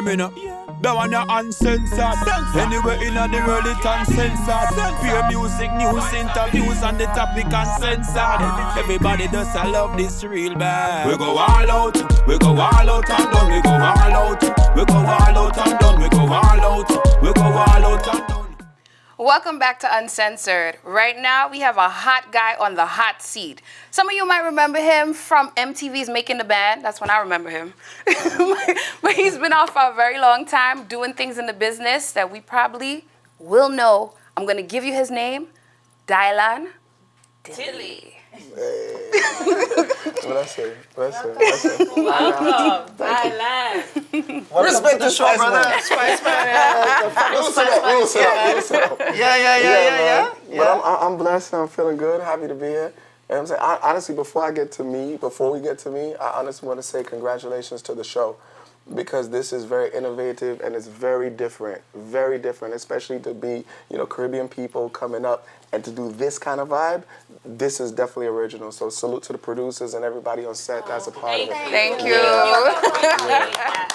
Me no, that one a uncensored. Anywhere in the world it uncensored. Pure music, news, interviews on the topic uncensored. Everybody does I love this real bad. We go all out, we go all out and done. We go all out, we go all out and done. We go all out, we go all out and done. Welcome back to Uncensored. Right now, we have a hot guy on the hot seat. Some of you might remember him from MTV's Making the Band. That's when I remember him. But he's been out for a very long time doing things in the business that we probably will know. I'm going to give you his name, Dylan Dili. What I say? Welcome, Dylan. Respect the show, brother. Spice Man. Yeah. But I'm blessed. I'm feeling good. Happy to be here. And I'm saying, honestly, before we get to me, I honestly want to say congratulations to the show, because this is very innovative and it's very different, especially to be, Caribbean people coming up and to do this kind of vibe. This is definitely original. So salute to the producers and everybody on set that's a part of it. Thank you.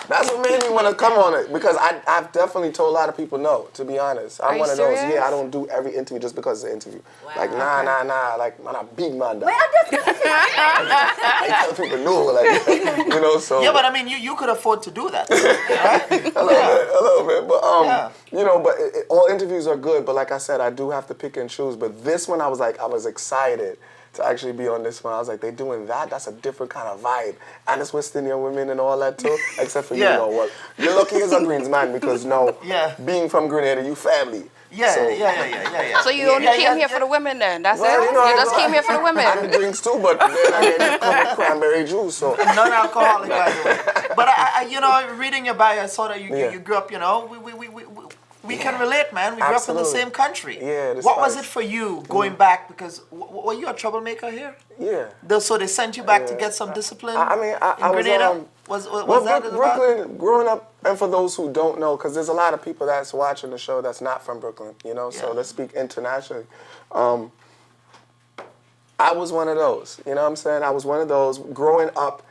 That's what made me want to come on it, because I've definitely told a lot of people no, to be honest. I'm one of those, I don't do every interview just because it's an interview. Wow. Like, nah, like, man, I'm a big man. Well, I tell people no, like, so. Yeah, but I mean, you could afford to do that. a little bit, but, all interviews are good, but like I said, I do have to pick and choose. But this one, I was excited to actually be on this one. I was like, they doing that? That's a different kind of vibe. And it's West Indian women and all that too, except for you know what. You're lucky as a Greens man, because being from Grenada, you family. Yeah. So you only came here for the women then? That's it? You just came here for the women? And the drinks too, but then I come with cranberry juice, so. Non-alcoholic, by the way. But I reading your bio, I saw that you grew up, we can relate, man. We grew up in the same country. Yeah. What was it for you going back? Because were you a troublemaker here? Yeah. So they sent you back to get some discipline. I Grenada? was that Brooklyn, growing up, and for those who don't know, because there's a lot of people that's watching the show that's not from Brooklyn, so let's speak internationally. I was one of those, you know what I'm saying? I was one of those growing up.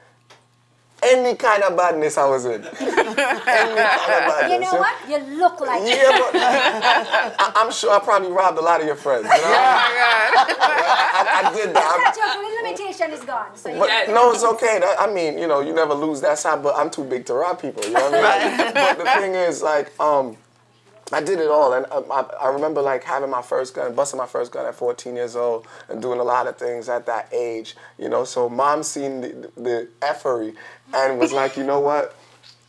Any kind of badness I was in. Any kind of badness. you know what? You look like it. Yeah, but I'm sure I probably robbed a lot of your friends. I did that. Your limitation is gone. So No, it's okay. You never lose that side, but I'm too big to rob people, you know what I mean? But the thing is, I did it all, and I remember having my first gun, busting my first gun at 14 years old, and doing a lot of things at that age, So mom seen the effery, and was like, you know what,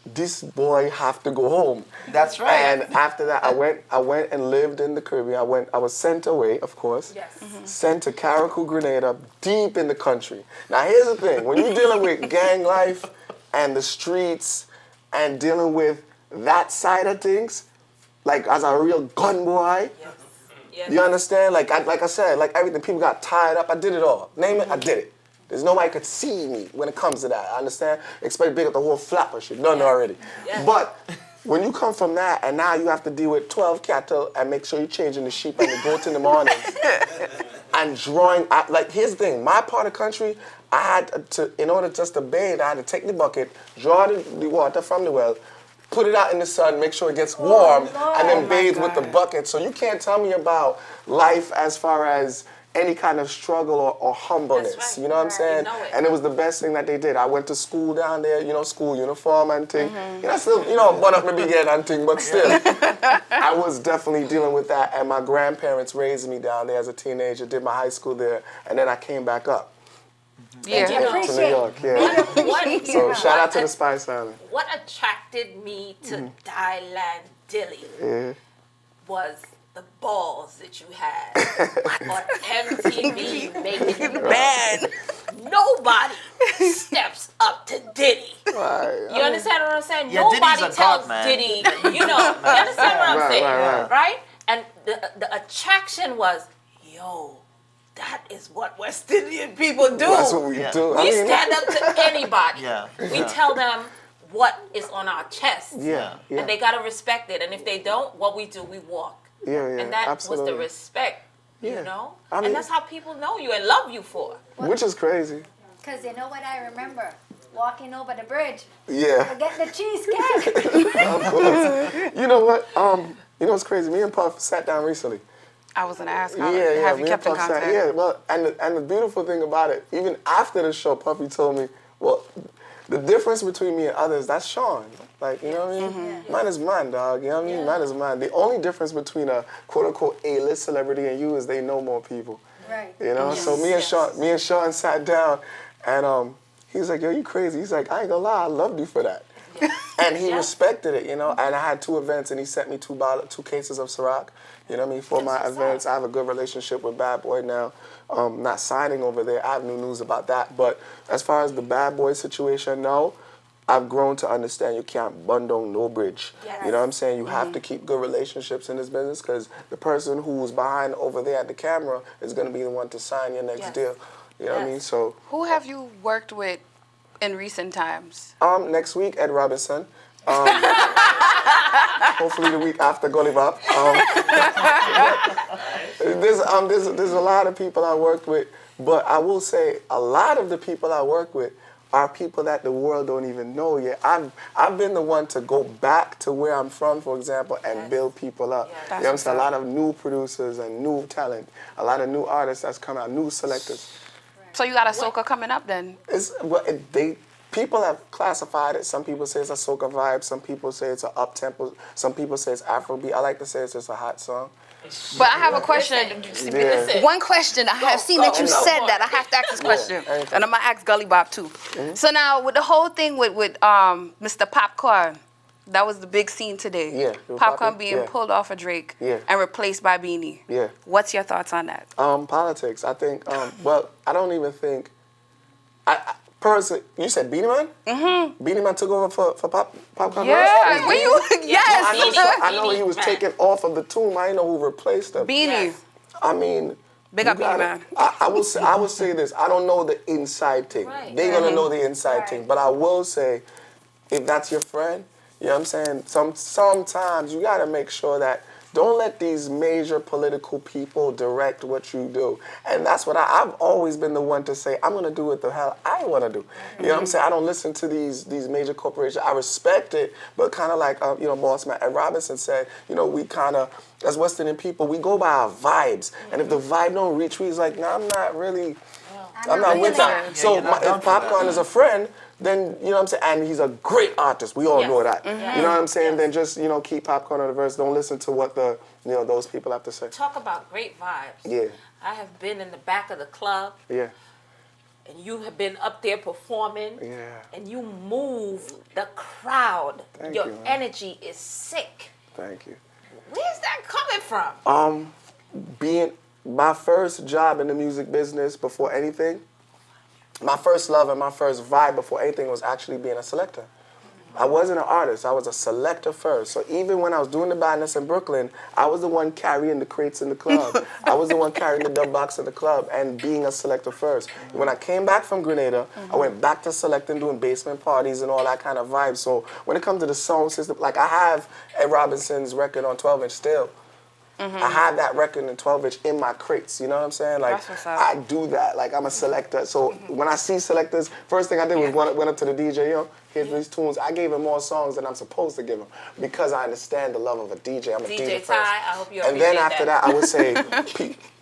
this boy have to go home. That's right. And after that, I went and lived in the Caribbean. I was sent away, of course. Yes. Mm-hmm. Sent to Caricou Grenada, deep in the country. Now here's the thing: when you're dealing with gang life and the streets, and dealing with that side of things. As a real gun boy, Yes. You understand? Like I said, everything, people got tied up. I did it all. Name it, I did it. There's nobody could see me when it comes to that. I understand? Expect big up the whole flapper shit. Done already. Yeah. But when you come from that, and now you have to deal with 12 cattle and make sure you're changing the sheep and the goat in the morning, and drawing. Here's the thing. My part of the country, I had to, in order just to bathe, I had to take the bucket, draw the water from the well, put it out in the sun, make sure it gets warm, and then bathe with the bucket. So you can't tell me about life as far as any kind of struggle or humbleness. That's right. You know what I'm saying? You know it. And it was the best thing that they did. I went to school down there, school uniform and thing. Still, bun up my big head and thing, but still. I was definitely dealing with that. And my grandparents raised me down there as a teenager, did my high school there, and then I came back up. Yeah. To New York, yeah. So shout out to the Spice Island. What attracted me to Dylan Dili was the balls that you had on MTV Making the Band. Nobody steps up to Diddy. Right. You understand what I'm saying? Yeah, Nobody Diddy's a tells god, man. Diddy, you understand what I'm saying, right. And the attraction was, yo, that is what West Indian people do. That's what we do. We stand up to anybody. We Yeah. tell them what is on our chest. Yeah. And they got to respect it. And if they don't, what we do, we walk. Yeah, And that absolutely. was the respect, Yeah. you know? I mean- And that's how people know you and love you for. Which is crazy. Because you know what I remember? walking over the bridge. Yeah. To get the cheesecake. Of course. You know what? You know what's crazy? Me and Puff sat down recently. I was gonna ask Yeah, have you me kept and in Puff contact? yeah, well, and the beautiful thing about it, even after the show, Puffy told me, well, the difference between me and others, that's Sean. Like, you know what I mean? Mm-hmm. Mine is mine, dog. You know what I mean? Mine is mine. The only difference between a quote-unquote A-list celebrity and you is they know more people. Right. You know? So me and Sean sat down, and he was like, yo, you crazy. He's like, I ain't gonna lie, I loved you for that. And he respected it, you know? And I had 2 events, and he sent me 2 cases of Ciroc, you know what I mean, for my events. I have a good relationship with Bad Boy now. Not signing over there. I have no news about that. But as far as the Bad Boy situation, no. I've grown to understand you can't burn down no bridge. Yes. You know what I'm saying? You have to keep good relationships in this business because the person who's behind over there at the camera is going to be the one to sign your next deal. You know what I mean? So who have you worked with in recent times? next week, Ed Robinson. Hopefully the week after Gully Bop. There's a lot of people I worked with, but I will say a lot of the people I work with are people that the world don't even know yet. I've been the one to go back to where I'm from, for example, and build people up. You know what I'm saying? A lot of new producers and new talent, a lot of new artists that's come out, new selectors. So you got a soca coming up then? People have classified it. Some people say it's a soca vibe. Some people say it's an up-tempo. Some people say it's Afrobeat. I like to say it's just a hot song. But I have a question. Listen. One question. I have seen that you said that. I have to ask this question. And I'm going to ask Gully Bop too. So now with the whole thing with Mr. Popcorn, that was the big scene today. Yeah. Popcorn being pulled off of Drake and replaced by Beanie. Yeah. What's your thoughts on that? Politics. I think, well, I don't even think, personally, you said Beanie Man? Mm-hmm. Beanie Man took over for Popcorn? Yeah. When you, yes. I know he was taken off of the tomb. I didn't know who replaced him. Beanie. Yes. I mean, Big up Beanie Man. I will say this. I don't know the inside thing. Right. They're going to know the inside thing. But I will say, if that's your friend, you know what I'm saying? Sometimes you got to make sure that don't let these major political people direct what you do. And that's what I've always been the one to say, I'm going to do what the hell I want to do. You know what I'm saying? I don't listen to these major corporations. I respect it, but kind of like, Boss Man Ed Robinson said, we kind of, as West Indian people, we go by our vibes. And if the vibe don't reach me, it's like, I'm not really, I'm not with that. So if Popcorn is a friend, then, you know what I'm saying, and he's a great artist. We all know that. Mm-hmm. You know what I'm saying? Then just, keep Popcorn on the verse. Don't listen to what those people have to say. Talk about great vibes. Yeah. I have been in the back of the club. Yeah. And you have been up there performing. Yeah. And you move the crowd. Thank Your you, man. energy is sick. Thank you. Where's that coming from? Being my first job in the music business before anything, my first love and my first vibe before anything was actually being a selector. I wasn't an artist. I was a selector first. So even when I was doing the badness in Brooklyn, I was the one carrying the crates in the club. I was the one carrying the dub box in the club and being a selector first. When I came back from Grenada, I went back to selecting, doing basement parties and all that kind of vibe. So when it comes to the sound system, like I have Ed Robinson's record on 12-inch still. I have that record in 12-inch in my crates, you know what I'm saying? Like, That's what's up. I do that. Like, I'm a selector. So when I see selectors, first thing I did was went up to the DJ, here's these tunes. I gave him more songs than I'm supposed to give him because I understand the love of a DJ. I'm a DJ DJ first. Ty, I hope you And then appreciate after that, I would say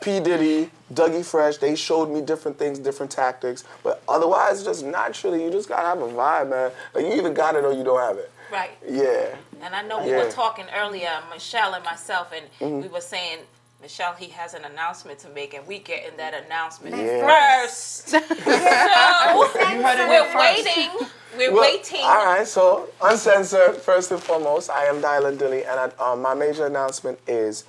P. Diddy, Dougie Fresh, they showed me different things, different tactics. But otherwise, just naturally, you just got to have a vibe, man. Like, you either got it or you don't have it. Right. Yeah. And I know we were talking earlier, Michelle and myself, and we were saying, Michelle, he has an announcement to make, and we getting that announcement first. So we're waiting. We're waiting. All right, so Uncensored, first and foremost, I am Dylan Dili, and my major announcement is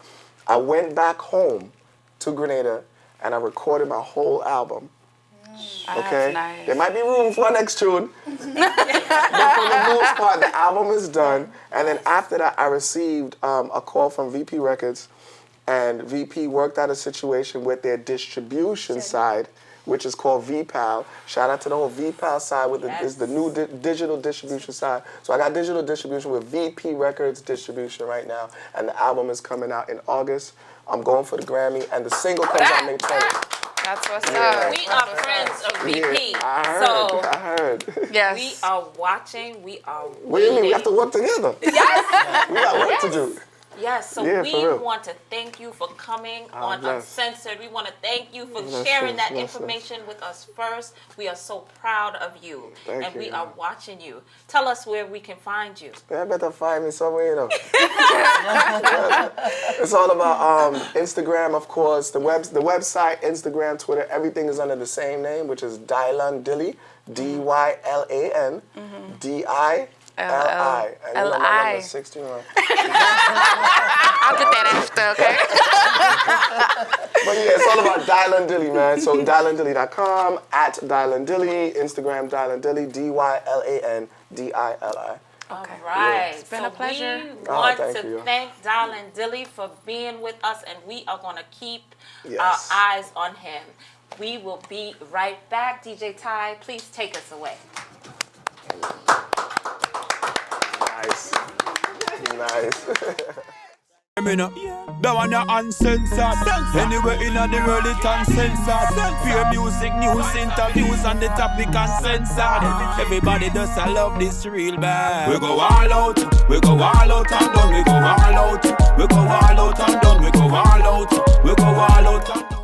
I went back home to Grenada, and I recorded my whole album. Okay? Nice. There might be room for an next tune. But for the most part, the album is done. And then after that, I received a call from VP Records. And VP worked out a situation with their distribution side, which is called VPAL. Shout out to the whole VPAL side, is the new digital distribution side. So I got digital distribution with VP Records distribution right now. And the album is coming out in August. I'm going for the Grammy. And the single comes out May 20th. That's what's up. We are friends of VP. I heard. Yes. We are watching. We are waiting. What do you mean? We have to work together. Yes. We got work to do. Yes, so Yeah, we for real. want to thank you for coming on bless. Uncensored. We want to thank you for Bless sharing you, that bless information with us first. We are so proud of you. Thank and you. we are watching you. Tell us where we can find you. I better find me somewhere, you know. It's all about Instagram, of course. The website, Instagram, Twitter, everything is under the same name, which is Dylan Dili, Dylan Dili. And you know, my number is 61. I'll get that after, okay? But yeah, it's all about Dylan Dili, man. So DylanDili.com, at Dylan Dili, Instagram Dylan Dili, DylanDili. All right. It's been a pleasure. We want thank to you. thank Dylan Dili for being with us, and we are going to keep Yes. our eyes on him. We will be right back. DJ Ty, please take us away. Nice. That one are uncensored. Anywhere in the world it uncensored. Pure music, news, interviews on the topic uncensored. Everybody does I love this real bad. We go all out, we go all out and done. We go all out, we go all out and done. We go all out, we go all out and done.